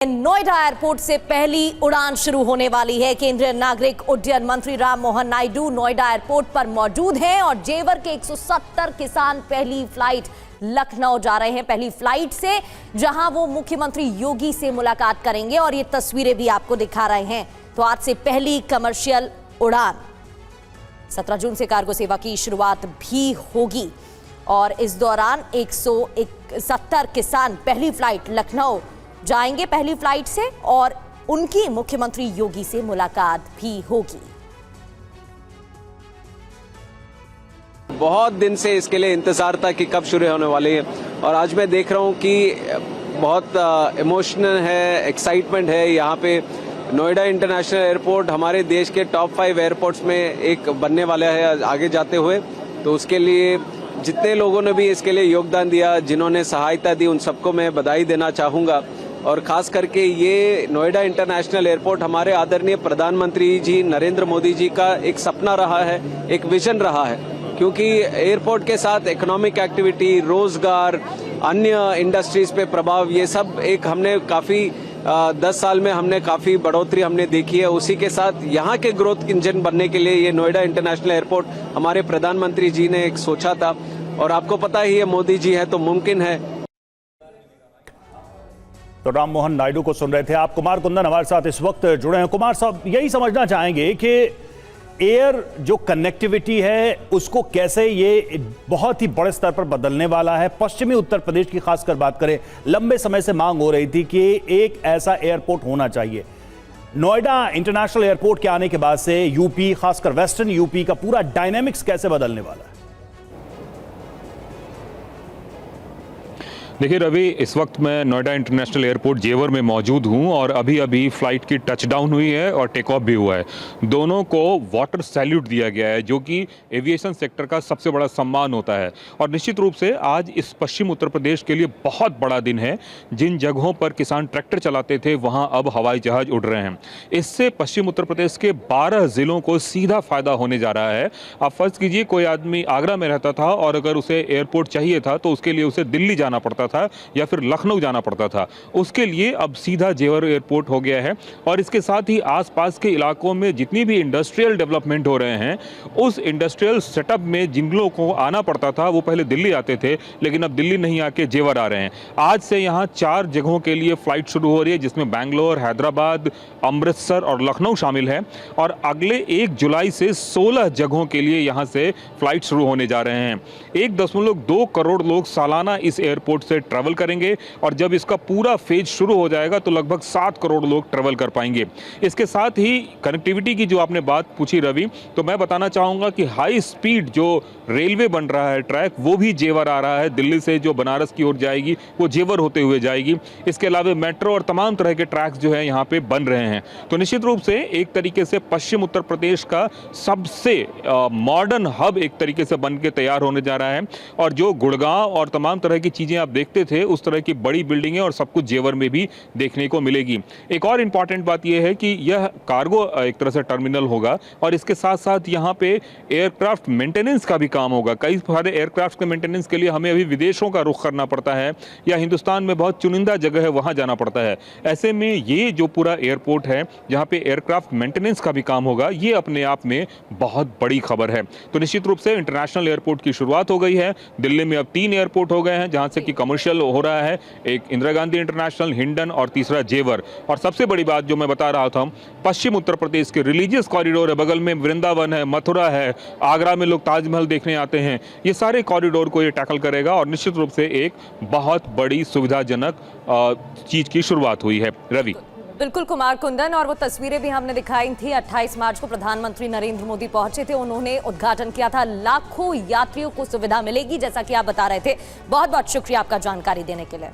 Noida airport से पहली उड़ान शुरू होने वाली है। केंद्रीय नागरिक उड्डयन मंत्री राम मोहन नायडू नोएडा एयरपोर्ट पर मौजूद हैं और जेवर के 170 किसान पहली फ्लाइट लखनऊ जा रहे हैं। पहली फ्लाइट से जहां वो मुख्यमंत्री योगी से मुलाकात करेंगे और ये तस्वीरें भी आपको दिखा रहे हैं। तो आज से पहली कमर्शियल उड़ान 17 जून से कार्गो सेवा की शुरुआत भी होगी और इस दौरान 170 किसान पहली फ्लाइट लखनऊ जाएंगे पहली फ्लाइट से और उनकी मुख्यमंत्री योगी से मुलाकात भी होगी। बहुत दिन से इसके लिए इंतजार था कि कब शुरू होने वाली है और आज मैं देख रहा हूं कि बहुत इमोशनल है, एक्साइटमेंट है। यहाँ पे नोएडा इंटरनेशनल एयरपोर्ट हमारे देश के टॉप 5 एयरपोर्ट्स में एक बनने वाला है आगे जाते हुए। तो उसके लिए जितने लोगों ने भी इसके लिए योगदान दिया, जिन्होंने सहायता दी, उन सबको मैं बधाई देना चाहूँगा। और ख़ास करके ये नोएडा इंटरनेशनल एयरपोर्ट हमारे आदरणीय प्रधानमंत्री जी नरेंद्र मोदी जी का एक सपना रहा है, एक विजन रहा है, क्योंकि एयरपोर्ट के साथ इकोनॉमिक एक्टिविटी, रोजगार, अन्य इंडस्ट्रीज़ पे प्रभाव, ये सब एक हमने काफ़ी 10 साल में हमने काफ़ी बढ़ोतरी हमने देखी है। उसी के साथ यहाँ के ग्रोथ इंजन बनने के लिए ये नोएडा इंटरनेशनल एयरपोर्ट हमारे प्रधानमंत्री जी ने एक सोचा था और आपको पता ही है मोदी जी है तो मुमकिन है। तो राम मोहन नायडू को सुन रहे थे आप। कुमार कुंदन हमारे साथ इस वक्त जुड़े हैं। कुमार साहब, यही समझना चाहेंगे कि एयर जो कनेक्टिविटी है उसको कैसे ये बहुत ही बड़े स्तर पर बदलने वाला है। पश्चिमी उत्तर प्रदेश की खासकर बात करें, लंबे समय से मांग हो रही थी कि एक ऐसा एयरपोर्ट होना चाहिए। नोएडा इंटरनेशनल एयरपोर्ट के आने के बाद से यूपी, खासकर वेस्टर्न यूपी का पूरा डायनेमिक्स कैसे बदलने वाला है? देखिए रवि, इस वक्त मैं नोएडा इंटरनेशनल एयरपोर्ट जेवर में मौजूद हूं और अभी अभी फ्लाइट की टचडाउन हुई है और टेक ऑफ भी हुआ है। दोनों को वाटर सैल्यूट दिया गया है, जो कि एविएशन सेक्टर का सबसे बड़ा सम्मान होता है। और निश्चित रूप से आज इस पश्चिम उत्तर प्रदेश के लिए बहुत बड़ा दिन है। जिन जगहों पर किसान ट्रैक्टर चलाते थे वहाँ अब हवाई जहाज उड़ रहे हैं। इससे पश्चिम उत्तर प्रदेश के 12 जिलों को सीधा फायदा होने जा रहा है। आप फर्ज कीजिए, कोई आदमी आगरा में रहता था और अगर उसे एयरपोर्ट चाहिए था तो उसके लिए उसे दिल्ली जाना पड़ता था या फिर लखनऊ जाना पड़ता था। उसके लिए अब सीधा जेवर एयरपोर्ट हो गया है। और इसके साथ ही आसपास के इलाकों में जितनी भी इंडस्ट्रियल डेवलपमेंट हो रहे हैं, उस इंडस्ट्रियल सेटअप में जिन लोगों को आना पड़ता था वो पहले दिल्ली आते थे, लेकिन अब दिल्ली नहीं आके जेवर आ रहे हैं। आज से यहाँ 4 जगहों के लिए फ्लाइट शुरू हो रही है, जिसमें बैंगलोर, हैदराबाद, अमृतसर और लखनऊ शामिल है। और अगले 1 जुलाई से 16 जगहों के लिए यहाँ से फ्लाइट शुरू होने जा रहे हैं। 1.2 करोड़ लोग सालाना इस एयरपोर्ट से ट्रैवल करेंगे और जब इसका पूरा फेज शुरू हो जाएगा तो लगभग 7 करोड़ लोग ट्रैवल कर पाएंगे। इसके साथ ही कनेक्टिविटी की जो आपने बात पूछी रवि, तो मैं बताना चाहूँगा कि हाई स्पीड जो रेलवे बन रहा है ट्रैक, वो भी जेवर आ रहा है। दिल्ली से जो बनारस की ओर जाएगी वो जेवर होते हुए जाएगी। इसके अलावा मेट्रो और तमाम तरह के ट्रैक्स जो है यहाँ पे बन रहे हैं। तो निश्चित रूप से एक तरीके से पश्चिम उत्तर प्रदेश का सबसे मॉडर्न हब एक तरीके से बन के तैयार होने जा रहा है। और जो गुड़गांव और तमाम तरह की चीज़ें आप देखते थे, उस तरह की बड़ी बिल्डिंगें और सब कुछ जेवर में भी देखने को मिलेगी। एक और इंपॉर्टेंट बात यह है कि यह कार्गो एक तरह से टर्मिनल होगा और इसके साथ साथ यहाँ पे एयरक्राफ्ट मेंटेनेंस का भी काम होगा। कई सारे एयरक्राफ्ट के मेंटेनेंस के लिए हमें अभी विदेशों का रुख करना पड़ता है या हिंदुस्तान में बहुत चुनिंदा जगह है वहाँ जाना पड़ता है। ऐसे में ये जो पूरा एयरपोर्ट है जहाँ पे एयरक्राफ्ट मेंटेनेंस का भी काम होगा, ये अपने आप में बहुत बड़ी खबर है। तो निश्चित रूप से इंटरनेशनल एयरपोर्ट की शुरुआत हो गई है। दिल्ली में अब 3 एयरपोर्ट हो गए हैं जहाँ से कि कमर्शियल हो रहा है। एक इंदिरा गांधी इंटरनेशनल, हिंडन और तीसरा जेवर। और सबसे बड़ी बात जो मैं बता रहा था, पश्चिम उत्तर प्रदेश के रिलीजियस कॉरिडोर है, बगल में वृंदावन है, मथुरा है, आगरा में लोग ताजमहल देखने आते हैं। ये सारे कॉरिडोर को ये टैकल करेगा और निश्चित रूप से एक बहुत बड़ी सुविधाजनक चीज की शुरुआत हुई है। रवि, बिल्कुल कुमार कुंदन, और वो तस्वीरें भी हमने दिखाई थी। 28 मार्च को प्रधानमंत्री नरेंद्र मोदी पहुंचे थे, उन्होंने उद्घाटन किया था। लाखों यात्रियों को सुविधा मिलेगी, जैसा कि आप बता रहे थे। बहुत बहुत शुक्रिया आपका जानकारी देने के लिए।